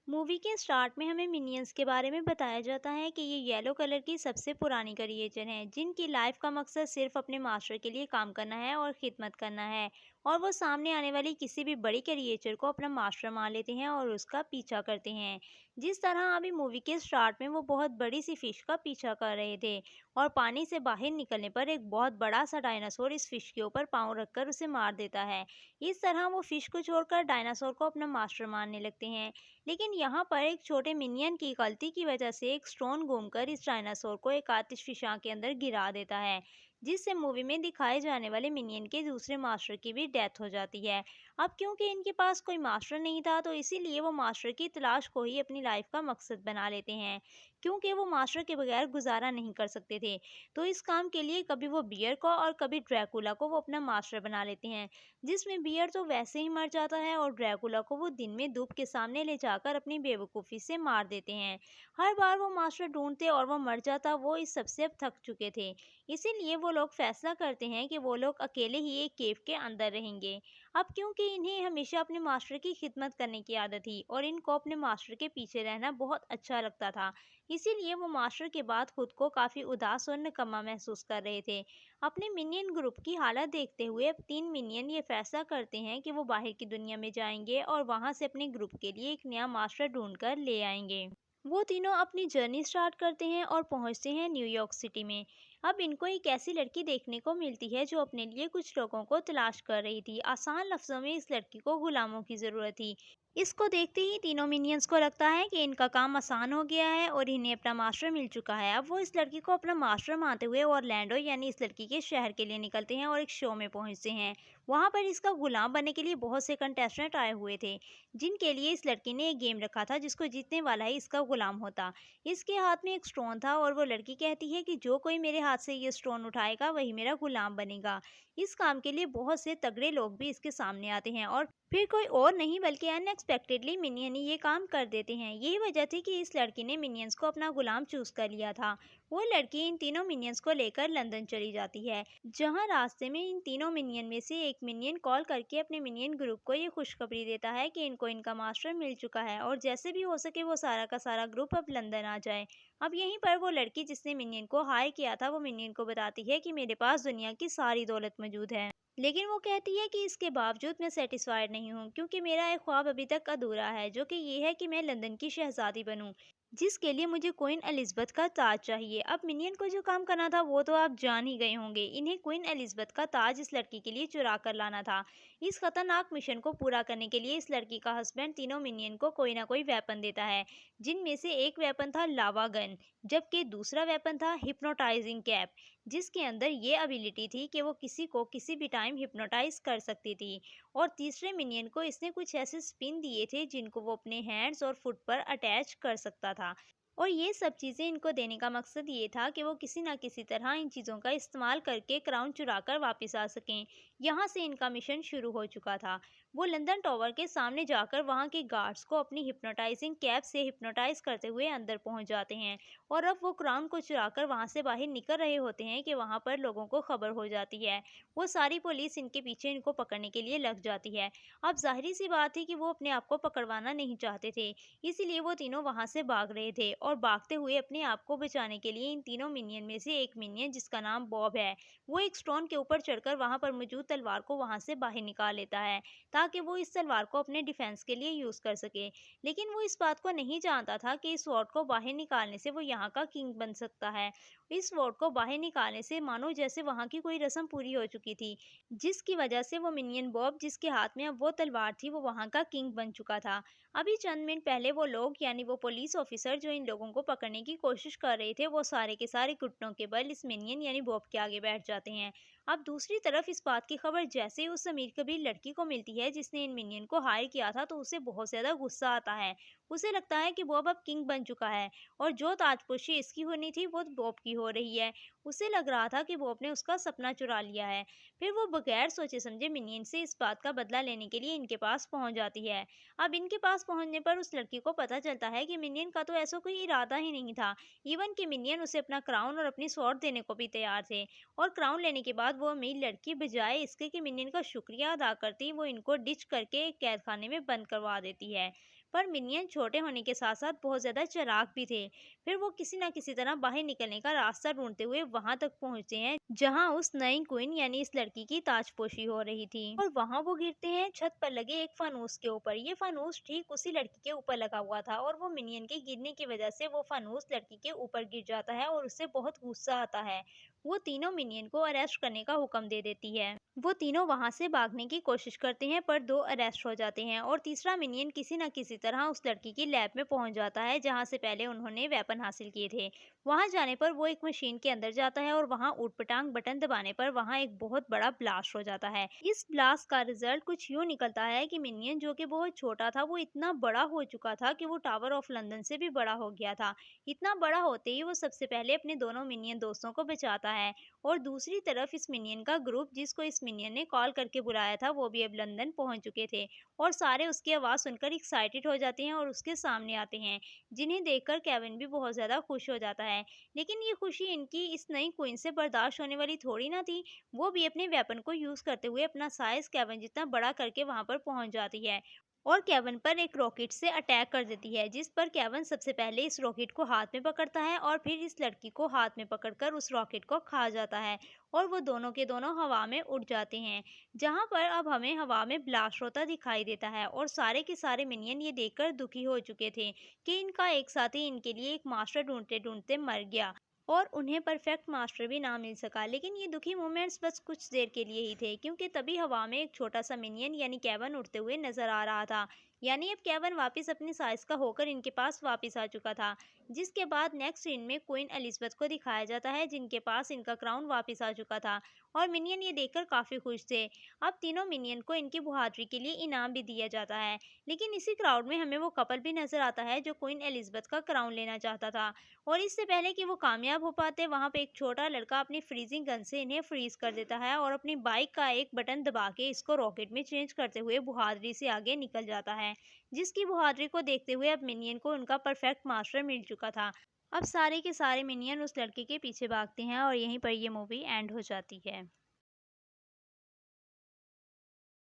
Movie के start में हमें मिनियंस के बारे में बताया जाता है कि ये येलो कलर की सबसे पुरानी क्रिएचर हैं जिनकी लाइफ का मकसद सिर्फ अपने मास्टर के लिए काम करना है और खिदमत करना है। और वो सामने आने वाली किसी भी बड़ी क्रिएचर को अपना मास्टर मान लेते हैं और उसका पीछा करते हैं। जिस तरह अभी मूवी के स्टार्ट में वो बहुत बड़ी सी फिश का पीछा कर रहे थे और पानी से बाहर निकलने पर एक बहुत बड़ा सा डायनासोर इस फिश के ऊपर पाँव रखकर उसे मार देता है। इस तरह वो फिश को छोड़कर डायनासोर को अपना मास्टर मानने लगते हैं। लेकिन यहाँ पर एक छोटे मिनियन की गलती की वजह से एक स्टोन घूमकर इस डायनासोर को एक आतिशफिशा के अंदर गिरा देता है, जिससे मूवी में दिखाए जाने वाले मिनियन के दूसरे मास्टर की भी डेथ हो जाती है। अब क्योंकि इनके पास कोई मास्टर नहीं था तो इसीलिए वो मास्टर की तलाश को ही अपनी लाइफ का मकसद बना लेते हैं, क्योंकि वो मास्टर के बगैर गुजारा नहीं कर सकते थे। तो इस काम के लिए कभी वो बियर को और कभी ड्रैकुला को वो अपना मास्टर बना लेते हैं, जिसमें बियर तो वैसे ही मर जाता है और ड्रैकुला को वो दिन में धूप के सामने ले जाकर अपनी बेवकूफ़ी से मार देते हैं। हर बार वो मास्टर ढूंढते और वो मर जाता, वो इस सबसे अब थक चुके थे। इसीलिए वो लोग फैसला करते हैं कि वो लोग अकेले ही एक केव के अंदर रहेंगे। अब क्योंकि इन्हें हमेशा अपने मास्टर की खिदमत करने की आदत थी और इनको अपने मास्टर के पीछे रहना बहुत अच्छा लगता था, इसीलिए वो मास्टर के बाद खुद को काफ़ी उदास और निकम्मा महसूस कर रहे थे। अपने मिनियन ग्रुप की हालत देखते हुए अब तीन मिनियन ये फैसला करते हैं कि वो बाहर की दुनिया में जाएंगे और वहां से अपने ग्रुप के लिए एक नया मास्टर ढूंढ कर ले आएंगे। वो तीनों अपनी जर्नी स्टार्ट करते हैं और पहुंचते हैं न्यूयॉर्क सिटी में। अब इनको एक ऐसी लड़की देखने को मिलती है जो अपने लिए कुछ लोगों को तलाश कर रही थी। आसान लफ्जों में इस लड़की को गुलामों की ज़रूरत थी। इसको देखते ही तीनों मिनियंस को लगता है कि इनका काम आसान हो गया है और इन्हें अपना मास्टर मिल चुका है। अब वो इस लड़की को अपना मास्टर मानते हुए ऑरलैंडो यानी इस लड़की के शहर के लिए निकलते हैं और एक शो में पहुंचते हैं। वहां पर इसका गुलाम बनने के लिए बहुत से कंटेस्टेंट आए हुए थे, जिनके लिए इस लड़की ने एक गेम रखा था जिसको जीतने वाला ही इसका गुलाम होता। इसके हाथ में एक स्टोन था और वो लड़की कहती है कि जो कोई मेरे हाथ से ये स्टोन उठाएगा वही मेरा गुलाम बनेगा। इस काम के लिए बहुत से तगड़े लोग भी इसके सामने आते हैं और फिर कोई और नहीं बल्कि अनएक्सपेक्टेडली मिनियन ही ये काम कर देते हैं। यही वजह थी कि इस लड़की ने मिनियंस को अपना गुलाम चूज कर लिया था। वो लड़की इन तीनों मिनियंस को लेकर लंदन चली जाती है, जहां रास्ते में इन तीनों मिनियन में से एक मिनियन कॉल करके अपने मिनियन ग्रुप को ये खुशखबरी देता है कि इनको इनका मास्टर मिल चुका है और जैसे भी हो सके वो सारा का सारा ग्रुप अब लंदन आ जाए। अब यहीं पर वो लड़की जिसने मिनियन को हाय किया था वो मिनियन को बताती है कि मेरे पास दुनिया की सारी दौलत मौजूद है, लेकिन वो कहती है कि इसके बावजूद मैं सेटिस्फाइड नहीं हूँ, क्योंकि मेरा एक ख्वाब अभी तक अधूरा है, जो कि ये है कि मैं लंदन की शहजादी बनूं, जिसके लिए मुझे क्वीन एलिज़ाबेथ का ताज चाहिए। अब मिनियन को जो काम करना था वो तो आप जान ही गए होंगे। इन्हें क्वीन एलिज़ाबेथ का ताज इस लड़की के लिए चुरा कर लाना था। इस खतरनाक मिशन को पूरा करने के लिए इस लड़की का हस्बैंड तीनों मिनियन को कोई ना कोई वेपन देता है, जिनमें से एक वेपन था लावा गन, जबकि दूसरा वेपन था हिप्नोटाइजिंग कैप, जिसके अंदर ये एबिलिटी थी कि वो किसी को किसी भी टाइम हिप्नोटाइज कर सकती थी। और तीसरे मिनियन को इसने कुछ ऐसे स्पिन दिए थे जिनको वो अपने हैंड्स और फुट पर अटैच कर सकता था। और ये सब चीज़ें इनको देने का मकसद ये था कि वो किसी ना किसी तरह इन चीज़ों का इस्तेमाल करके क्राउन चुरा कर वापस आ सकें। यहाँ से इनका मिशन शुरू हो चुका था। वो लंदन टावर के सामने जाकर वहाँ के गार्ड्स को अपनी हिप्नोटाइजिंग कैप से हिप्नोटाइज करते हुए अंदर पहुँच जाते हैं। और अब वो क्राउन को चुराकर वहाँ से बाहर निकल रहे होते हैं कि वहाँ पर लोगों को खबर हो जाती है। वो सारी पुलिस इनके पीछे इनको पकड़ने के लिए लग जाती है। अब ज़ाहिर सी बात थी कि वो अपने आप को पकड़वाना नहीं चाहते थे, इसीलिए वो तीनों वहाँ से भाग रहे थे और भागते हुए अपने आप को बचाने के लिए इन तीनों मिनियन में से एक मिनियन जिसका नाम बॉब है, वो एक स्टोन के ऊपर चढ़कर वहाँ पर मौजूद तलवार को वहाँ से बाहर निकाल लेता है, ताकि वो इस तलवार को अपने डिफेंस के लिए यूज़ कर सके। लेकिन वो इस बात को नहीं जानता था कि इस स्वॉर्ड को बाहर निकालने से वो यहाँ का किंग बन सकता है। इस स्वॉर्ड को बाहर निकालने से मानो जैसे वहाँ की कोई रस्म पूरी हो चुकी थी, जिसकी वजह से वो मिनियन बॉब जिसके हाथ में अब वो तलवार थी वो वहाँ का किंग बन चुका था। अभी चंद मिनट पहले वो लोग यानी वो पुलिस ऑफिसर जो इन लोगों को पकड़ने की कोशिश कर रहे थे, वो सारे के सारे घुटनों के बल इस मिनियन यानी बॉब के आगे बैठ जाते हैं। अब दूसरी तरफ इस बात की खबर जैसे ही उस अमीर कबीर लड़की को मिलती है जिसने इन मिनियन को हायर किया था, तो उसे बहुत ज़्यादा गुस्सा आता है। उसे लगता है कि बॉब अब किंग बन चुका है और जो ताजपोशी इसकी होनी थी वो बॉब की हो रही है। उसे लग रहा था कि बॉब ने उसका सपना चुरा लिया है। फिर वो बगैर सोचे समझे मिनियन से इस बात का बदला लेने के लिए इनके पास पहुंच जाती है। अब इनके पास पहुंचने पर उस लड़की को पता चलता है कि मिनियन का तो ऐसा कोई इरादा ही नहीं था। इवन कि मिनियन उसे अपना क्राउन और अपनी स्वॉर्ड देने को भी तैयार थे। और क्राउन लेने के बाद वो अमीर लड़की बजाय इसके कि मिनियन का शुक्रिया अदा करती, वो इनको डिच करके एक कैद खाने में बंद करवा देती है। पर मिनियन छोटे होने के साथ साथ बहुत ज़्यादा चालाक भी थे। फिर वो किसी ना किसी तरह बाहर निकलने का रास्ता ढूंढते हुए वहां तक पहुंचते हैं जहां उस नई क्वीन यानी इस लड़की की ताजपोशी हो रही थी, और वहां वो गिरते हैं छत पर लगे एक फानूस के ऊपर। ये फानूस ठीक उसी लड़की के ऊपर लगा हुआ था और वो मिनियन के गिरने की वजह से वो फानूस लड़की के ऊपर गिर जाता है और उससे बहुत गुस्सा आता है। वो तीनों मिनियन को अरेस्ट करने का हुक्म दे देती है। वो तीनों वहां से भागने की कोशिश करते हैं पर दो अरेस्ट हो जाते हैं और तीसरा मिनियन किसी न किसी तरह उस लड़की की लैब में पहुंच जाता है जहां से पहले उन्होंने वेपन हासिल किए थे। वहां जाने पर वो एक मशीन के अंदर जाता है और वहां ऊटपटांग बटन दबाने पर वहां एक बहुत बड़ा ब्लास्ट हो जाता है। इस ब्लास्ट का रिजल्ट कुछ यूं निकलता है कि मिनियन जो कि बहुत छोटा था वो इतना बड़ा हो चुका था कि वो टावर ऑफ लंदन से भी बड़ा हो गया था। इतना बड़ा होते ही वो सबसे पहले अपने दोनों मिनियन दोस्तों को बचाता है, और दूसरी तरफ इस मिनियन का ग्रुप जिसको इस मिनियन ने कॉल करके बुलाया था वो भी अब लंदन पहुंच चुके थे, और सारे उसकी आवाज़ सुनकर एक्साइटेड हो जाते हैं और उसके सामने आते हैं, जिन्हें देखकर केविन भी बहुत ज़्यादा खुश हो जाता है। लेकिन ये खुशी इनकी इस नई क्वीन से बर्दाश्त होने वाली थोड़ी ना थी। वो भी अपने वेपन को यूज़ करते हुए अपना साइज केविन जितना बड़ा करके वहां पर पहुंच जाती है और केविन पर एक रॉकेट से अटैक कर देती है, जिस पर केविन सबसे पहले इस रॉकेट को हाथ में पकड़ता है और फिर इस लड़की को हाथ में पकड़कर उस रॉकेट को खा जाता है और वो दोनों के दोनों हवा में उड़ जाते हैं, जहां पर अब हमें हवा में ब्लास्ट होता दिखाई देता है। और सारे के सारे मिनियन ये देखकर दुखी हो चुके थे कि इनका एक साथी इनके लिए एक मास्टर ढूंढते ढूंढते मर गया और उन्हें परफेक्ट मास्टर भी ना मिल सका। लेकिन ये दुखी मोमेंट्स बस कुछ देर के लिए ही थे, क्योंकि तभी हवा में एक छोटा सा मिनियन यानी केविन उड़ते हुए नजर आ रहा था। यानी अब केविन वापस अपने साइज का होकर इनके पास वापस आ चुका था। जिसके बाद नेक्स्ट सीन में क्वीन एलिजाबेथ को दिखाया जाता है जिनके पास इनका क्राउन वापस आ चुका था, और मिनियन ये देखकर काफी खुश थे। अब तीनों मिनियन को इनकी बहादुरी के लिए इनाम भी दिया जाता है। लेकिन इसी क्राउड में हमें वो कपल भी नजर आता है जो क्वीन एलिजाबेथ का क्राउन लेना चाहता था, और इससे पहले कि वो कामयाब हो पाते वहां पे एक छोटा लड़का अपनी फ्रीजिंग गन से इन्हें फ्रीज कर देता है और अपनी बाइक का एक बटन दबा के इसको रॉकेट में चेंज करते हुए बहादुरी से आगे निकल जाता है, जिसकी बहादुरी को देखते हुए अब मिनियन को उनका परफेक्ट मास्टर मिल चुका था। अब सारे के सारे मिनियन उस लड़के के पीछे भागते हैं और यहीं पर ये मूवी एंड हो जाती है।